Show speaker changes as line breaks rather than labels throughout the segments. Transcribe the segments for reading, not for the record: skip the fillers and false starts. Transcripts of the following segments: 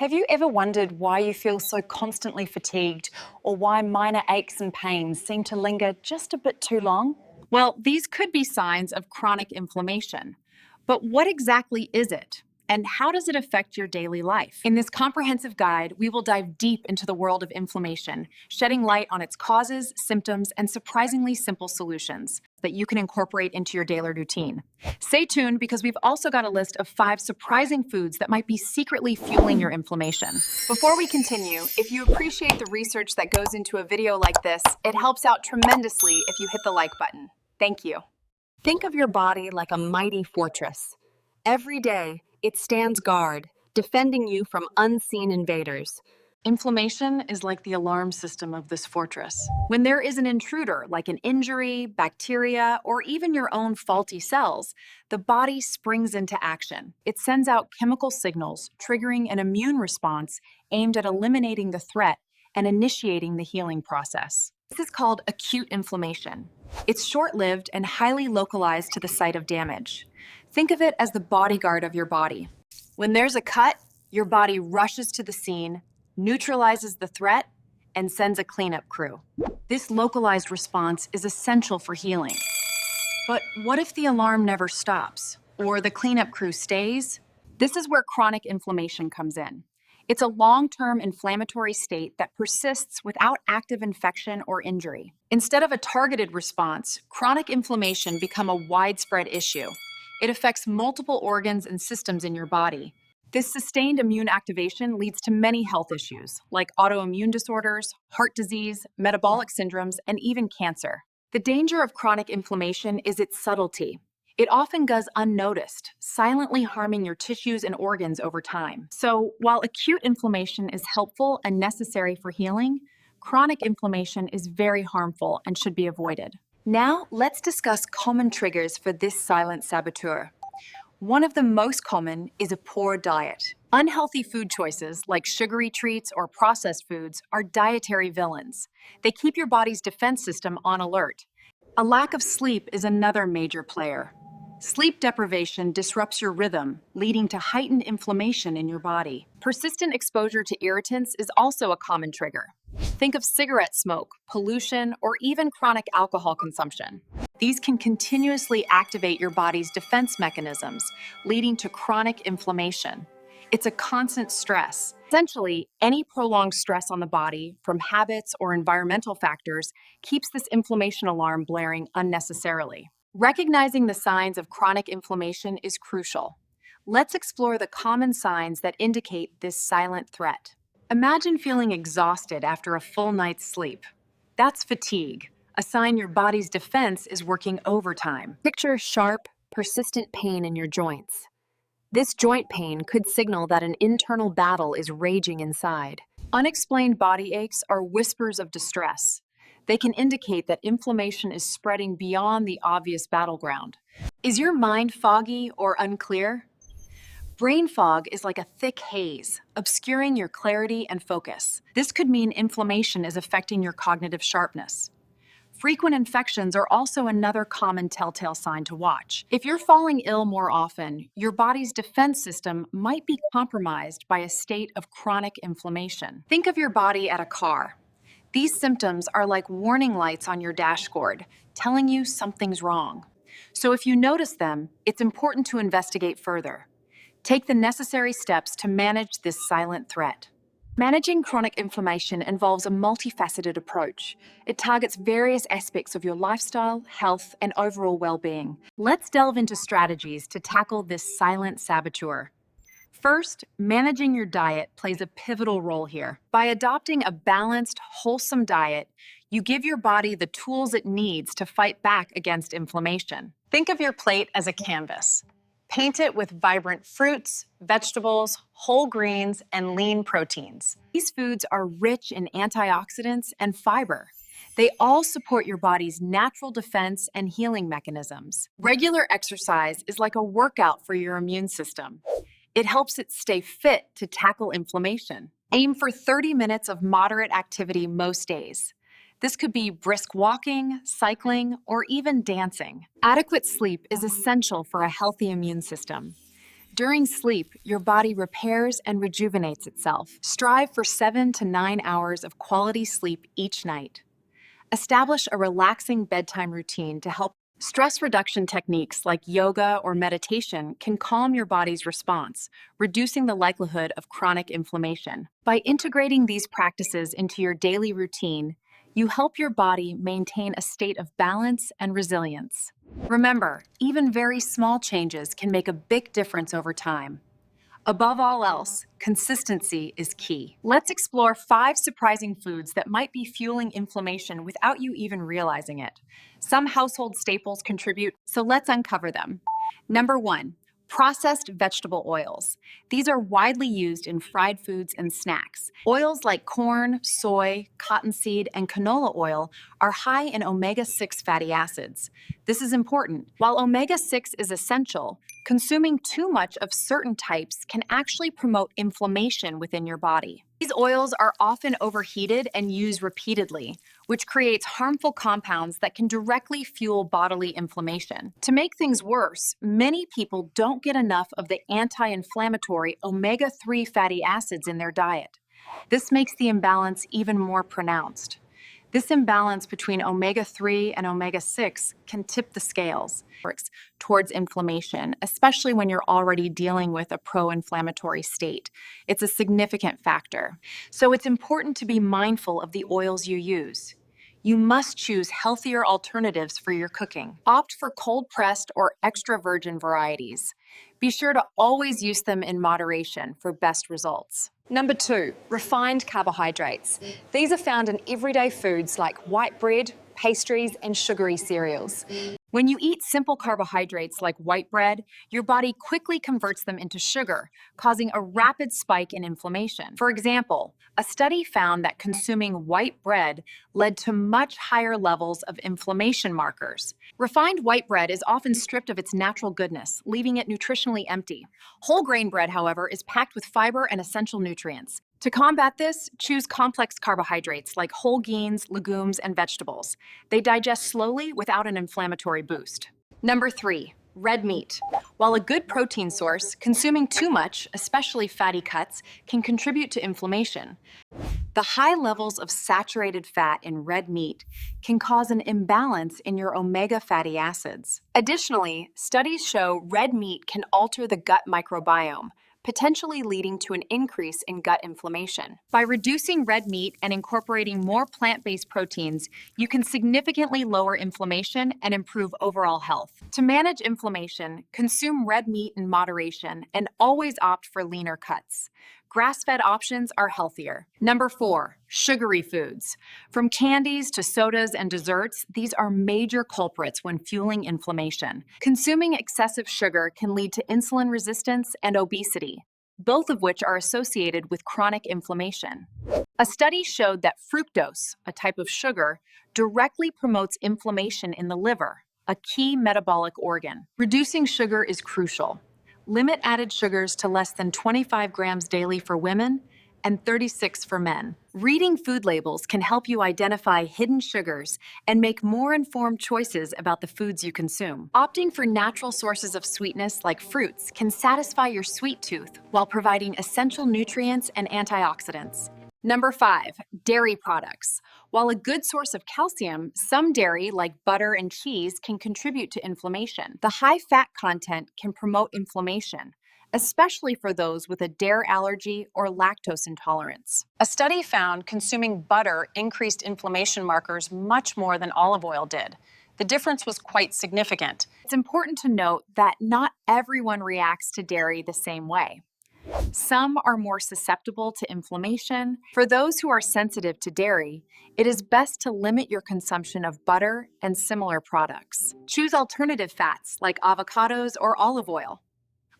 Have you ever wondered why you feel so constantly fatigued or why minor aches and pains seem to linger just a bit too long?
Well, these could be signs of chronic inflammation. But what exactly is it? And how does it affect your daily life? In this comprehensive guide, we will dive deep into the world of inflammation, shedding light on its causes, symptoms, and surprisingly simple solutions that you can incorporate into your daily routine. Stay tuned because we've also got a list of 5 surprising foods that might be secretly fueling your inflammation. Before we continue, if you appreciate the research that goes into a video like this, it helps out tremendously if you hit the like button. Thank you.
Think of your body like a mighty fortress. Every day, it stands guard, defending you from unseen invaders.
Inflammation is like the alarm system of this fortress. When there is an intruder, like an injury, bacteria, or even your own faulty cells, the body springs into action. It sends out chemical signals, triggering an immune response aimed at eliminating the threat and initiating the healing process. This is called acute inflammation. It's short-lived and highly localized to the site of damage. Think of it as the bodyguard of your body. When there's a cut, your body rushes to the scene, neutralizes the threat, and sends a cleanup crew. This localized response is essential for healing. But what if the alarm never stops, or the cleanup crew stays? This is where chronic inflammation comes in. It's a long-term inflammatory state that persists without active infection or injury. Instead of a targeted response, chronic inflammation becomes a widespread issue. It affects multiple organs and systems in your body. This sustained immune activation leads to many health issues, like autoimmune disorders, heart disease, metabolic syndromes, and even cancer. The danger of chronic inflammation is its subtlety. It often goes unnoticed, silently harming your tissues and organs over time. So, while acute inflammation is helpful and necessary for healing, chronic inflammation is very harmful and should be avoided. Now, let's discuss common triggers for this silent saboteur. One of the most common is a poor diet. Unhealthy food choices like sugary treats or processed foods are dietary villains. They keep your body's defense system on alert. A lack of sleep is another major player. Sleep deprivation disrupts your rhythm, leading to heightened inflammation in your body. Persistent exposure to irritants is also a common trigger. Think of cigarette smoke, pollution, or even chronic alcohol consumption. These can continuously activate your body's defense mechanisms, leading to chronic inflammation. It's a constant stress. Essentially, any prolonged stress on the body, from habits or environmental factors, keeps this inflammation alarm blaring unnecessarily. Recognizing the signs of chronic inflammation is crucial. Let's explore the common signs that indicate this silent threat. Imagine feeling exhausted after a full night's sleep. That's fatigue, a sign your body's defense is working overtime.
Picture sharp, persistent pain in your joints. This joint pain could signal that an internal battle is raging inside.
Unexplained body aches are whispers of distress. They can indicate that inflammation is spreading beyond the obvious battleground. Is your mind foggy or unclear? Brain fog is like a thick haze, obscuring your clarity and focus. This could mean inflammation is affecting your cognitive sharpness. Frequent infections are also another common telltale sign to watch. If you're falling ill more often, your body's defense system might be compromised by a state of chronic inflammation. Think of your body at a car. These symptoms are like warning lights on your dashboard, telling you something's wrong. So if you notice them, it's important to investigate further. Take the necessary steps to manage this silent threat. Managing chronic inflammation involves a multifaceted approach. It targets various aspects of your lifestyle, health, and overall well-being. Let's delve into strategies to tackle this silent saboteur. First, managing your diet plays a pivotal role here. By adopting a balanced, wholesome diet, you give your body the tools it needs to fight back against inflammation. Think of your plate as a canvas. Paint it with vibrant fruits, vegetables, whole grains, and lean proteins. These foods are rich in antioxidants and fiber. They all support your body's natural defense and healing mechanisms. Regular exercise is like a workout for your immune system. It helps it stay fit to tackle inflammation. Aim for 30 minutes of moderate activity most days. This could be brisk walking, cycling, or even dancing. Adequate sleep is essential for a healthy immune system. During sleep, your body repairs and rejuvenates itself. Strive for 7 to 9 hours of quality sleep each night. Establish a relaxing bedtime routine to help. Stress reduction techniques like yoga or meditation can calm your body's response, reducing the likelihood of chronic inflammation. By integrating these practices into your daily routine, you help your body maintain a state of balance and resilience. Remember, even very small changes can make a big difference over time. Above all else, consistency is key. Let's explore 5 surprising foods that might be fueling inflammation without you even realizing it. Some household staples contribute, so let's uncover them. Number 1, processed vegetable oils. These are widely used in fried foods and snacks. Oils like corn, soy, cottonseed, and canola oil are high in omega-6 fatty acids. This is important. While omega-6 is essential, consuming too much of certain types can actually promote inflammation within your body. These oils are often overheated and used repeatedly, which creates harmful compounds that can directly fuel bodily inflammation. To make things worse, many people don't get enough of the anti-inflammatory omega-3 fatty acids in their diet. This makes the imbalance even more pronounced. This imbalance between omega-3 and omega-6 can tip the scales towards inflammation, especially when you're already dealing with a pro-inflammatory state. It's a significant factor. So it's important to be mindful of the oils you use. You must choose healthier alternatives for your cooking. Opt for cold-pressed or extra virgin varieties. Be sure to always use them in moderation for best results.
Number 2, refined carbohydrates. These are found in everyday foods like white bread, pastries, and sugary cereals.
When you eat simple carbohydrates like white bread, your body quickly converts them into sugar, causing a rapid spike in inflammation. For example, a study found that consuming white bread led to much higher levels of inflammation markers. Refined white bread is often stripped of its natural goodness, leaving it nutritionally empty. Whole grain bread, however, is packed with fiber and essential nutrients. To combat this, choose complex carbohydrates like whole grains, legumes, and vegetables. They digest slowly without an inflammatory boost. Number 3, red meat. While a good protein source, consuming too much, especially fatty cuts, can contribute to inflammation. The high levels of saturated fat in red meat can cause an imbalance in your omega fatty acids. Additionally, studies show red meat can alter the gut microbiome, potentially leading to an increase in gut inflammation. By reducing red meat and incorporating more plant-based proteins, you can significantly lower inflammation and improve overall health. To manage inflammation, consume red meat in moderation and always opt for leaner cuts. Grass-fed options are healthier. Number 4, sugary foods. From candies to sodas and desserts, these are major culprits when fueling inflammation. Consuming excessive sugar can lead to insulin resistance and obesity, both of which are associated with chronic inflammation. A study showed that fructose, a type of sugar, directly promotes inflammation in the liver, a key metabolic organ. Reducing sugar is crucial. Limit added sugars to less than 25 grams daily for women and 36 for men. Reading food labels can help you identify hidden sugars and make more informed choices about the foods you consume. Opting for natural sources of sweetness like fruits can satisfy your sweet tooth while providing essential nutrients and antioxidants. Number 5, dairy products. While a good source of calcium, some dairy, like butter and cheese, can contribute to inflammation. The high fat content can promote inflammation, especially for those with a dairy allergy or lactose intolerance. A study found consuming butter increased inflammation markers much more than olive oil did. The difference was quite significant. It's important to note that not everyone reacts to dairy the same way. Some are more susceptible to inflammation. For those who are sensitive to dairy, it is best to limit your consumption of butter and similar products. Choose alternative fats like avocados or olive oil.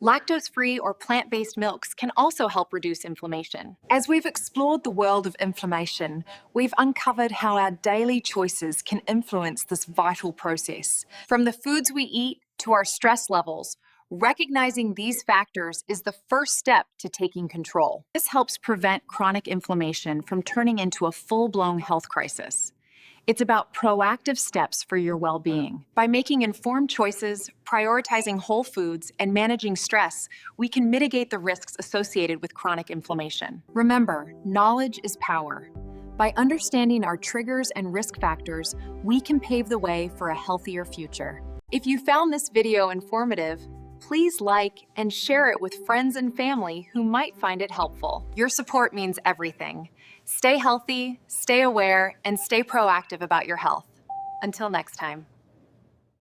Lactose-free or plant-based milks can also help reduce inflammation. As we've explored the world of inflammation, we've uncovered how our daily choices can influence this vital process. From the foods we eat to our stress levels, recognizing these factors is the first step to taking control. This helps prevent chronic inflammation from turning into a full-blown health crisis. It's about proactive steps for your well-being. By making informed choices, prioritizing whole foods, and managing stress, we can mitigate the risks associated with chronic inflammation. Remember, knowledge is power. By understanding our triggers and risk factors, we can pave the way for a healthier future. If you found this video informative, please like and share it with friends and family who might find it helpful. Your support means everything. Stay healthy, stay aware, and stay proactive about your health. Until next time.